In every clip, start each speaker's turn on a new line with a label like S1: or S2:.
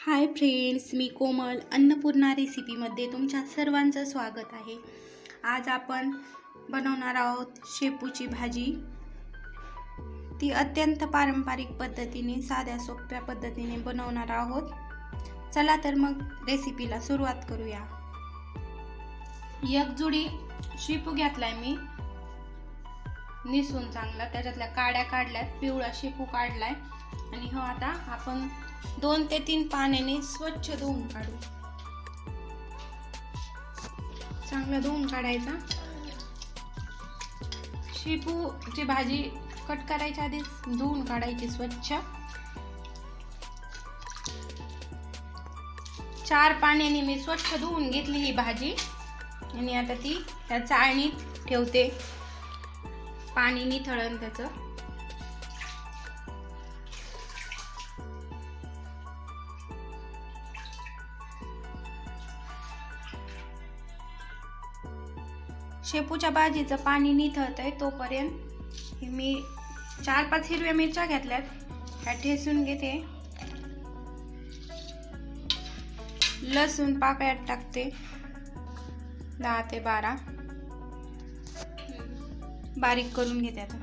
S1: Hi friends, मी कोमल अन्नपूर्णा रेसिपीमध्ये तुमच्या सर्वांचं स्वागत आहे। आज आपण बनवणार आहोत शेपूची भाजी। ती अत्यंत पारंपरिक पद्धतीने साध्या सोप्या पद्धतीने बनवणार आहोत। चला तर मग रेसिपीला सुरुवात करूया। एक जुडी शेपू घेतलाय मी निसून चांगला, त्याच्यातल्या काड्या काढल्यात, पिवळा शेपू काढलाय आणि हो आता आपण 2 ते 3 पाण्याने स्वच्छ धुवून काढू। चांगला धुवून काढायचा। शेपूची भाजी कट करायच्या आधी धुवून काढायची स्वच्छ। 4 पाण्याने मी स्वच्छ धुवून घेतली ही भाजी आणि आता ती त्या चाळणीत ठेवते, पाणी निथळण त्याचं। शेपूच्या भाजीचं पाणी निथळतंय तोपर्यंत मी 4-5 हिरव्या मिरच्या घेतल्यात, ह्या ठेचून घेते। लसूण पाकळ्यात टाकते 10 ते 12, बारीक करून घेते। आता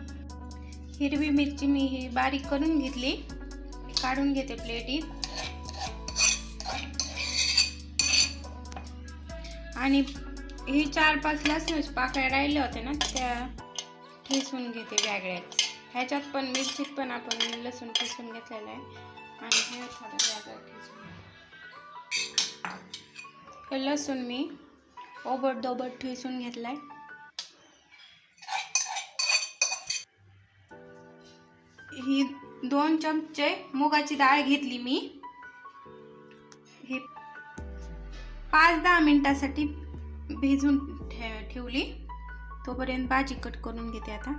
S1: हिरवी मिरची मी ही बारीक करून घेतली, काढून घेते प्लेटीत आणि ही 4-5 लसूणच्या पाकळ्या राहिल्या होत्या ना, त्या ठेचून घेते वेगळ्याच। ह्याच्यात पण मिरचीत पण आपण लसूण ठेचून घेतलेला आहे आणि हे थोडं वेगळं ठेचून। लसूण मी ओबड-दोबड ठेचून घेतलाय। ही 2 चमचे मुगाची डाळ घेतली मी, हे 5-10 मिनिटांसाठी भिजून ठेवली। तोपर्यंत भाजी कट करून घेते। आता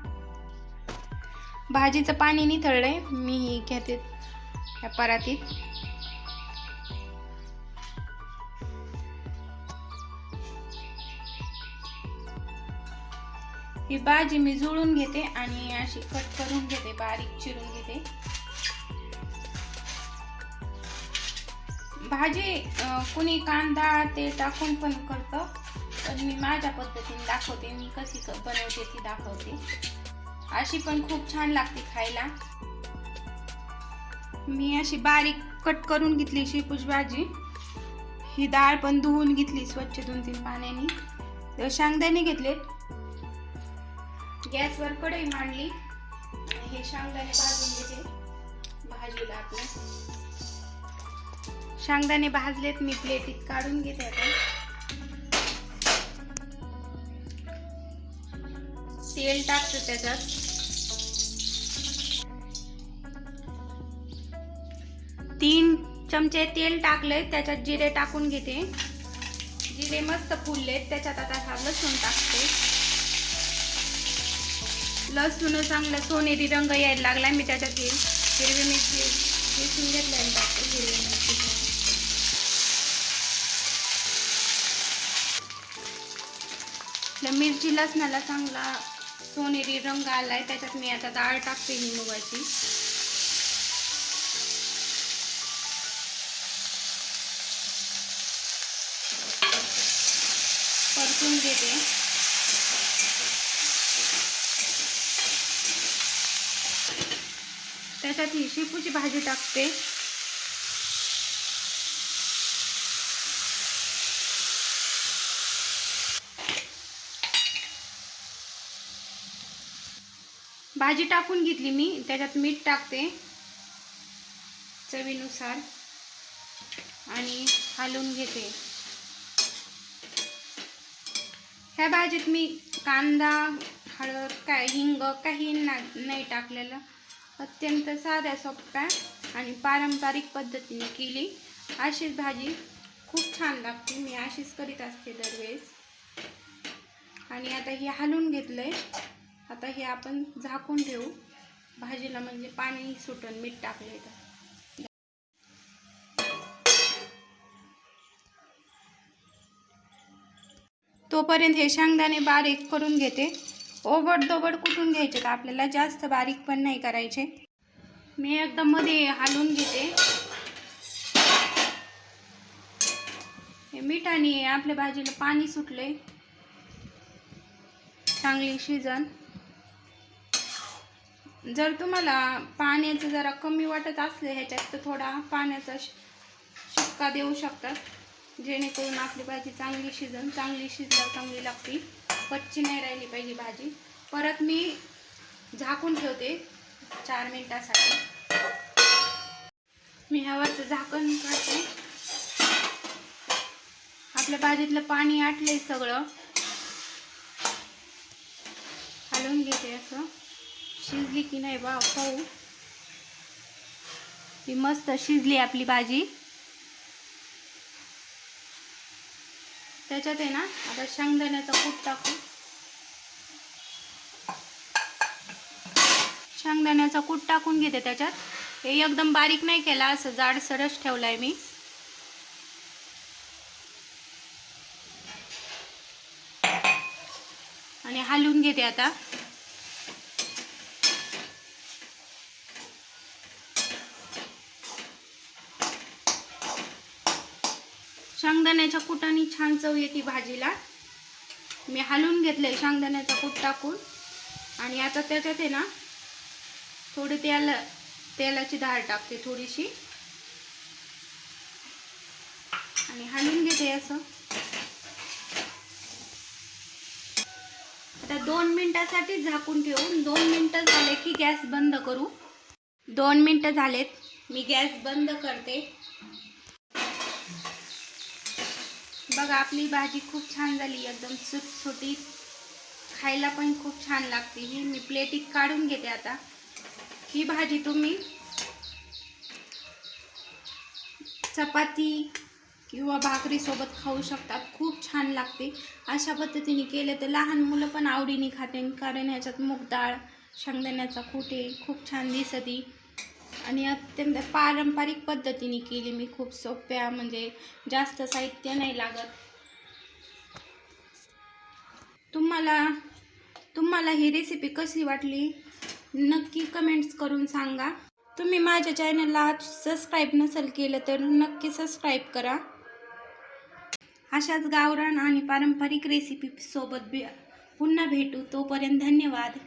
S1: भाजीचं पाणी निथळलंय, मी ही घेते या परातीत। ही भाजी मी जुळून घेते आणि अशी कट करून घेते, बारीक चिरून घेते। भाजी कुणी कांदा ते टाकून पण करतं, पण मी माझ्या पद्धतीने दाखवते, मी कशी बनवते ती दाखवते। अशी पण खूप छान लागते खायला। मी अशी बारीक कट करून घेतली शेपूची भाजी। ही डाळ पण धुवून घेतली स्वच्छ 2-3 पाण्याने। शेंगदाणे घेतलेत, गॅसवर कढई मांडली आणि हे शेंगदाणे भाजून घेते भाजीला। आपल्या शेंगदाणे भाजलेत, मी प्लेटीत काढून घेते। आता तेल टाकते त्याच्यात, 3 चमचे तेल टाकले, त्याच्यात जिरे टाकून घेते। जिरे मस्त फुललेत, त्याच्यात आता हा लसूण टाकते। लसूण चांगला सोनेरी रंग यायला लागला, मी त्याच्यात हिरवी मिरची ठेचून घेतली आणि टाकते हिरवी मिरची। मिरची लसणाला चांगला सोनेरी रंग आलाय, त्याच्यात मी आता डाळ टाकते ही मुगाची। परतून घेते। त्याच्यात ही शेपूची भाजी टाकते। भाजी टाकून घेतली मी, त्याच्यात मीठ टाकते चवीनुसार आणि हलवून घेते। ह्या भाजीत मी कांदा, हळद, हिंग काही नाही टाकलेलं। अत्यंत साध्या सोप्या आणि पारंपरिक पद्धतीने केली अशीच भाजी खूप छान लागते। मी अशीच करीत असते दरवेळेस। आणि आता हे हलवून घेतलंय, आता हे आपण झाकून ठेवू भाजीला, म्हणजे पाणी सुटून मीठ टाकले तर। तोपर्यंत हे शेंगदाणे बारीक करून घेते। ओबड-दोबड कुटून घ्यायचे, आपल्याला जास्त बारीक पण नाही करायचे। मी एकदम मध्ये हलवून घेते। मिठाने आपल्या भाजीला पाणी सुटले, चांगली शिजन. जर तुम्हाला पाण्याचं जरा कमी वाटत असले ह्याच्यात तर थोडा पाण्याचा शिक्का देऊ शकतात, जेणेकरून आपली भाजी चांगली शिजन. चांगली शिजल्यावर चांगली लागते, कच्ची नाही राहिली पाहिजे भाजी. परत मी झाकून ठेवते 4 मिनिटासाठी. मी ह्यावरचं झाकण काढते. आपल्या भाजीतलं पाणी आटलंय सगळं. हलवून घेते असं. शिजली की नाही बा पाहू. ती मस्त शिजली आपली भाजी. त्याच्यात आहे ना आता शेंगदाण्याचा कूट टाकू. शेंगदाण्याचा कूट टाकून घेते त्याच्यात. हे एकदम बारीक नाही केला, असं जाडसरच ठेवलाय मी. आणि हलवून घेते आता. शेंगदाण्याच्या कुटाने छान चव येते भाजीला. मी हलवून घेतलंय शेंगदाण्याचा कूट टाकून. आणि आता त्याच्यात आहे ना थोडी तेलाची डाळ टाकते थोडीशी आणि हलवून घेते असं. आता 2 मिनिटासाठी झाकून ठेवून 2 मिनिटं झाले की गॅस बंद करू. 2 मिनिटं झालेत, मी गॅस बंद करते. बघा आपली भाजी खूप छान झाली, एकदम सुटसुटीत, खायला पण खूप छान लागते. ही मी प्लेटीत काढून घेते आता. ही भाजी तुम्ही चपाती किंवा भाकरी सोबत खाऊ शकतात, खूप छान लागते. अशा पद्धतीने केले तर लहान मुलं पण आवडीने खाते, कारण ह्याच्यात मूग डाळ, शेंगदाण्याचा कूट आहे, खूप छान दिसते. आणि अत्यंत पारंपरिक पद्धतीने केली मी, खूप सोप्या, म्हणजे जास्त साहित्य नाही लागत. तुम्हाला ही रेसिपी कशी वाटली नक्की कमेंट्स करून सांगा. तुम्ही माझ्या चॅनलला सबस्क्राईब नसेल केलं तर नक्की सबस्क्राईब करा. अशाच गावरान आणि पारंपरिक रेसिपी सोबत पुन्हा भेटू. तोपर्यंत धन्यवाद.